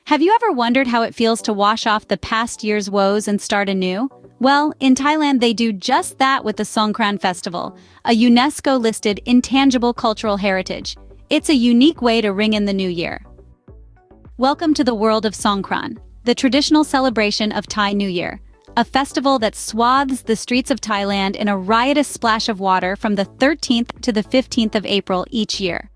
Have you ever wondered how it feels to wash off the past year's woes and start anew? Well, in Thailand they do just that with the Songkran festival, a UNESCO-listed intangible cultural heritage. It's a unique way to ring in the new year. Welcome to the world of Songkran, the traditional celebration of Thai New Year, a festival that swathes the streets of Thailand in a riotous splash of water from the 13th to the 15th of April each year.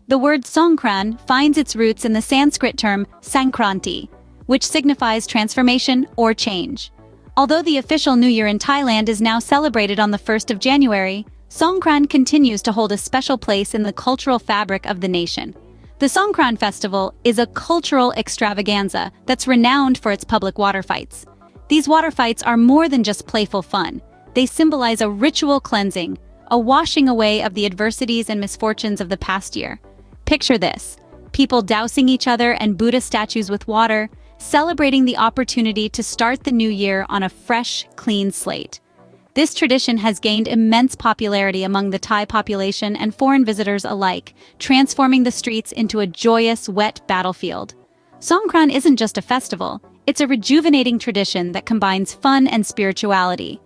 The word Songkran finds its roots in the Sanskrit term Sankranti, which signifies transformation or change. Although the official New Year in Thailand is now celebrated on the 1st of January, Songkran continues to hold a special place in the cultural fabric of the nation. The Songkran festival is a cultural extravaganza that's renowned for its public water fights. These water fights are more than just playful fun. They symbolize a ritual cleansing, a washing away of the adversities and misfortunes of the past year. Picture this: people dousing each other and Buddha statues with water, celebrating the opportunity to start the new year on a fresh, clean slate. This tradition has gained immense popularity among the Thai population and foreign visitors alike, transforming the streets into a joyous, wet battlefield. Songkran isn't just a festival, it's a rejuvenating tradition that combines fun and spirituality.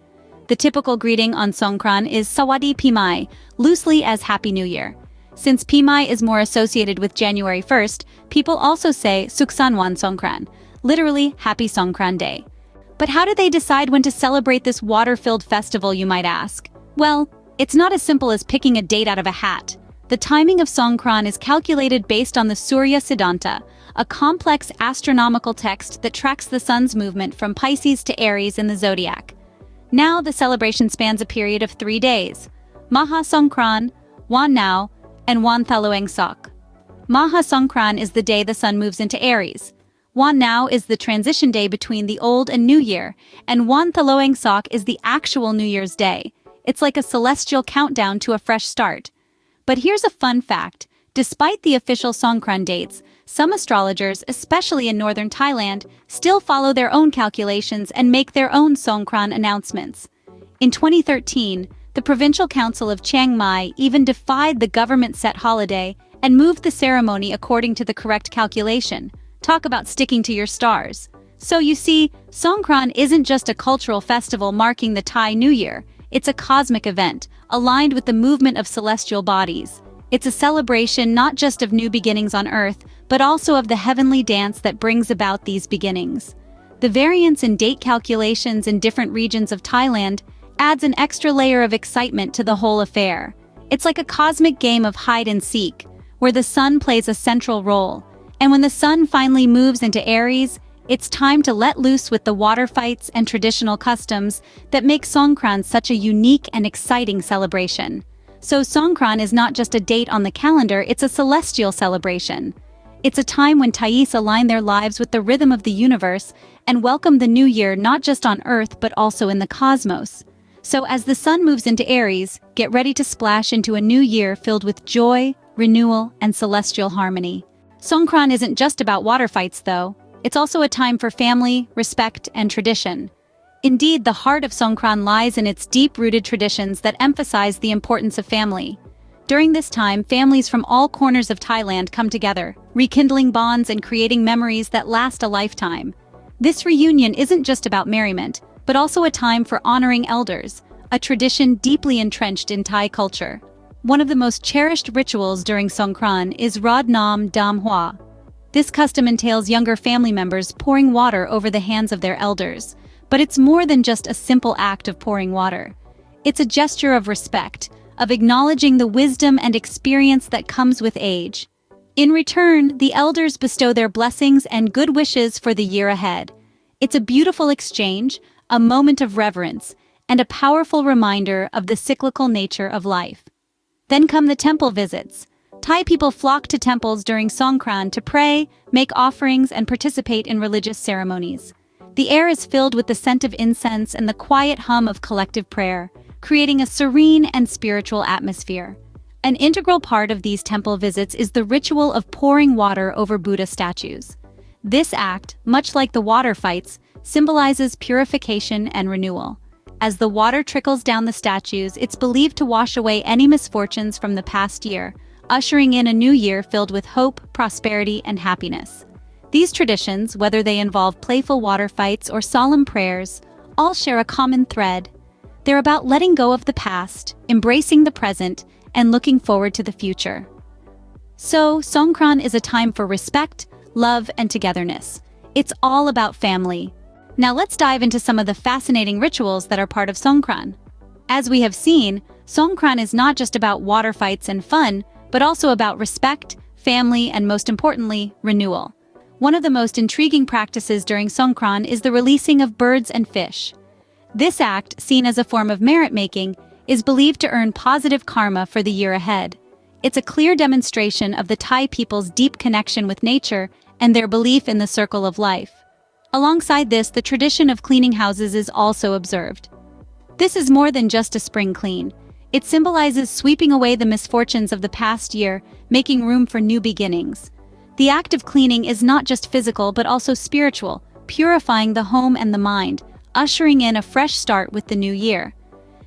The typical greeting on Songkran is Sawadi Pimai, loosely as Happy New Year. Since Pimai is more associated with January 1st, people also say Suksanwan Songkran, literally Happy Songkran Day. But how do they decide when to celebrate this water-filled festival, you might ask? Well, it's not as simple as picking a date out of a hat. The timing of Songkran is calculated based on the Surya Siddhanta, a complex astronomical text that tracks the sun's movement from Pisces to Aries in the zodiac. Now the celebration spans a period of 3 days: Maha Songkran, Wan Nao, and Wan Thaloeng Sok. Maha Songkran is the day the sun moves into Aries. Wan Nao is the transition day between the old and new year, and Wan Thaloeng Sok is the actual New Year's Day. It's like a celestial countdown to a fresh start. But here's a fun fact: despite the official Songkran dates, some astrologers, especially in northern Thailand, still follow their own calculations and make their own Songkran announcements. In 2013, the Provincial Council of Chiang Mai even defied the government-set holiday and moved the ceremony according to the correct calculation. Talk about sticking to your stars. So you see, Songkran isn't just a cultural festival marking the Thai New Year. It's a cosmic event, aligned with the movement of celestial bodies. It's a celebration not just of new beginnings on Earth, but also of the heavenly dance that brings about these beginnings. The variance in date calculations in different regions of Thailand adds an extra layer of excitement to the whole affair. It's like a cosmic game of hide and seek, where the sun plays a central role. And when the sun finally moves into Aries, it's time to let loose with the water fights and traditional customs that make Songkran such a unique and exciting celebration. So Songkran is not just a date on the calendar, it's a celestial celebration. It's a time when Thais align their lives with the rhythm of the universe and welcome the new year not just on Earth but also in the cosmos. So as the sun moves into Aries, get ready to splash into a new year filled with joy, renewal, and celestial harmony. Songkran isn't just about water fights, though. It's also a time for family, respect, and tradition. Indeed, the heart of Songkran lies in its deep-rooted traditions that emphasize the importance of family. During this time, families from all corners of Thailand come together, rekindling bonds and creating memories that last a lifetime. This reunion isn't just about merriment, but also a time for honoring elders, a tradition deeply entrenched in Thai culture. One of the most cherished rituals during Songkran is Rod Nam Dam Hua. This custom entails younger family members pouring water over the hands of their elders. But it's more than just a simple act of pouring water. It's a gesture of respect, of acknowledging the wisdom and experience that comes with age. In return, the elders bestow their blessings and good wishes for the year ahead. It's a beautiful exchange, a moment of reverence, and a powerful reminder of the cyclical nature of life. Then come the temple visits. Thai people flock to temples during Songkran to pray, make offerings, and participate in religious ceremonies. The air is filled with the scent of incense and the quiet hum of collective prayer, creating a serene and spiritual atmosphere. An integral part of these temple visits is the ritual of pouring water over Buddha statues. This act, much like the water fights, symbolizes purification and renewal. As the water trickles down the statues, it's believed to wash away any misfortunes from the past year, ushering in a new year filled with hope, prosperity, and happiness. These traditions, whether they involve playful water fights or solemn prayers, all share a common thread. They're about letting go of the past, embracing the present, and looking forward to the future. So, Songkran is a time for respect, love, and togetherness. It's all about family. Now let's dive into some of the fascinating rituals that are part of Songkran. As we have seen, Songkran is not just about water fights and fun, but also about respect, family, and most importantly, renewal. One of the most intriguing practices during Songkran is the releasing of birds and fish. This act, seen as a form of merit-making, is believed to earn positive karma for the year ahead. It's a clear demonstration of the Thai people's deep connection with nature and their belief in the circle of life. Alongside this, the tradition of cleaning houses is also observed. This is more than just a spring clean. It symbolizes sweeping away the misfortunes of the past year, making room for new beginnings. The act of cleaning is not just physical but also spiritual, purifying the home and the mind, ushering in a fresh start with the new year.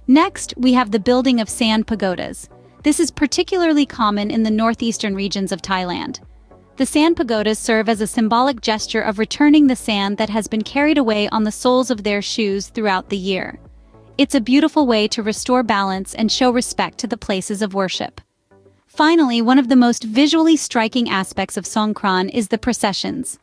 Next, we have the building of sand pagodas. This is particularly common in the northeastern regions of Thailand. The sand pagodas serve as a symbolic gesture of returning the sand that has been carried away on the soles of their shoes throughout the year. It's a beautiful way to restore balance and show respect to the places of worship. Finally, one of the most visually striking aspects of Songkran is the processions.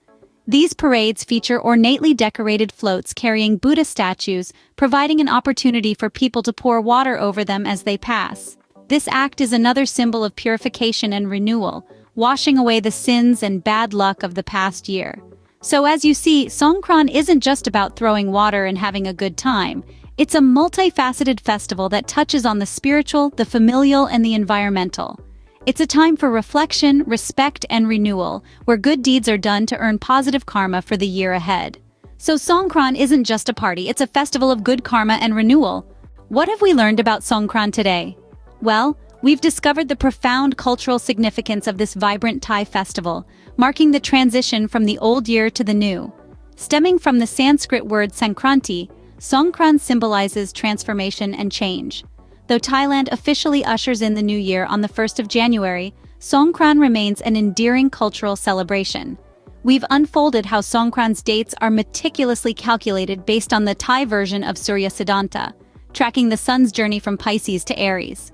These parades feature ornately decorated floats carrying Buddha statues, providing an opportunity for people to pour water over them as they pass. This act is another symbol of purification and renewal, washing away the sins and bad luck of the past year. So as you see, Songkran isn't just about throwing water and having a good time. It's a multifaceted festival that touches on the spiritual, the familial, and the environmental. It's a time for reflection, respect, and renewal, where good deeds are done to earn positive karma for the year ahead. So Songkran isn't just a party, it's a festival of good karma and renewal. What have we learned about Songkran today? Well, we've discovered the profound cultural significance of this vibrant Thai festival, marking the transition from the old year to the new. Stemming from the Sanskrit word Sankranti, Songkran symbolizes transformation and change. Though Thailand officially ushers in the new year on the 1st of January, Songkran remains an endearing cultural celebration. We've unfolded how Songkran's dates are meticulously calculated based on the Thai version of Surya Siddhanta, tracking the sun's journey from Pisces to Aries.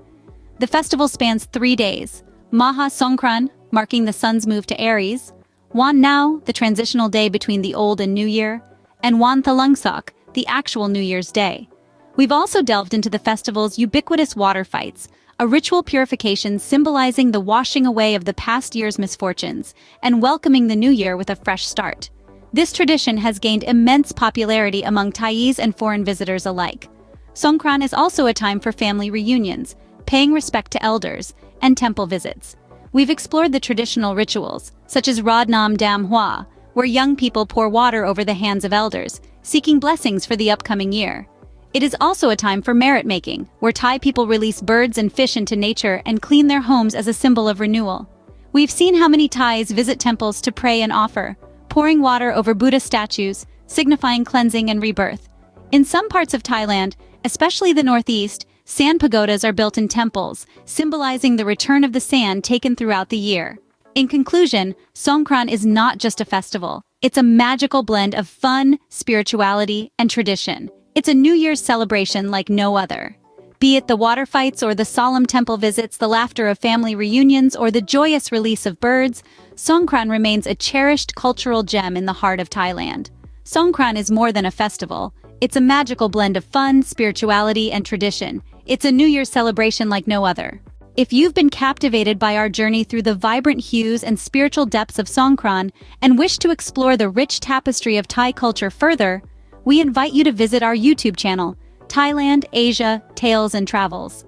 The festival spans 3 days: Maha Songkran, marking the sun's move to Aries; Wan Nao, the transitional day between the old and new year; and Wan Thalungsak, the actual New Year's Day. We've also delved into the festival's ubiquitous water fights, a ritual purification symbolizing the washing away of the past year's misfortunes and welcoming the new year with a fresh start. This tradition has gained immense popularity among Thais and foreign visitors alike. Songkran is also a time for family reunions, paying respect to elders, and temple visits. We've explored the traditional rituals, such as Rod Nam Dam Hua, where young people pour water over the hands of elders, seeking blessings for the upcoming year. It is also a time for merit-making, where Thai people release birds and fish into nature and clean their homes as a symbol of renewal. We've seen how many Thais visit temples to pray and offer, pouring water over Buddha statues, signifying cleansing and rebirth. In some parts of Thailand, especially the northeast, sand pagodas are built in temples, symbolizing the return of the sand taken throughout the year. In conclusion, Songkran is not just a festival. It's a magical blend of fun, spirituality, and tradition. It's a New Year's celebration like no other. Be it the water fights or the solemn temple visits, the laughter of family reunions, or the joyous release of birds, Songkran remains a cherished cultural gem in the heart of Thailand. Songkran is more than a festival. It's a magical blend of fun, spirituality, and tradition. It's a New Year's celebration like no other. If you've been captivated by our journey through the vibrant hues and spiritual depths of Songkran and wish to explore the rich tapestry of Thai culture further, we invite you to visit our YouTube channel, Thailand, Asia, Tales and Travels.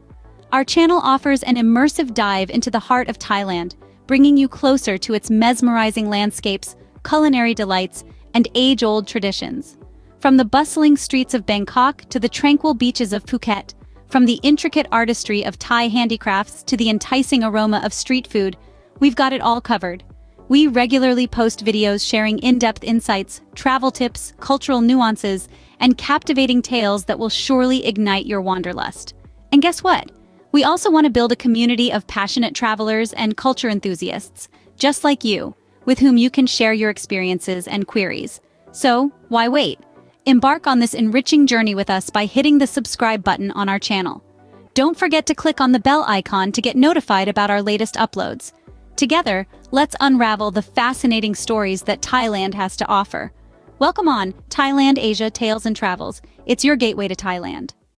Our channel offers an immersive dive into the heart of Thailand, bringing you closer to its mesmerizing landscapes, culinary delights, and age-old traditions. From the bustling streets of Bangkok to the tranquil beaches of Phuket, from the intricate artistry of Thai handicrafts to the enticing aroma of street food, we've got it all covered. We regularly post videos sharing in-depth insights, travel tips, cultural nuances, and captivating tales that will surely ignite your wanderlust. And guess what? We also want to build a community of passionate travelers and culture enthusiasts, just like you. with whom you can share your experiences and queries. So, why wait? Embark on this enriching journey with us by hitting the subscribe button on our channel. Don't forget to click on the bell icon to get notified about our latest uploads. Together, let's unravel the fascinating stories that Thailand has to offer. Welcome on Thailand Asia Tales and Travels. It's your gateway to Thailand.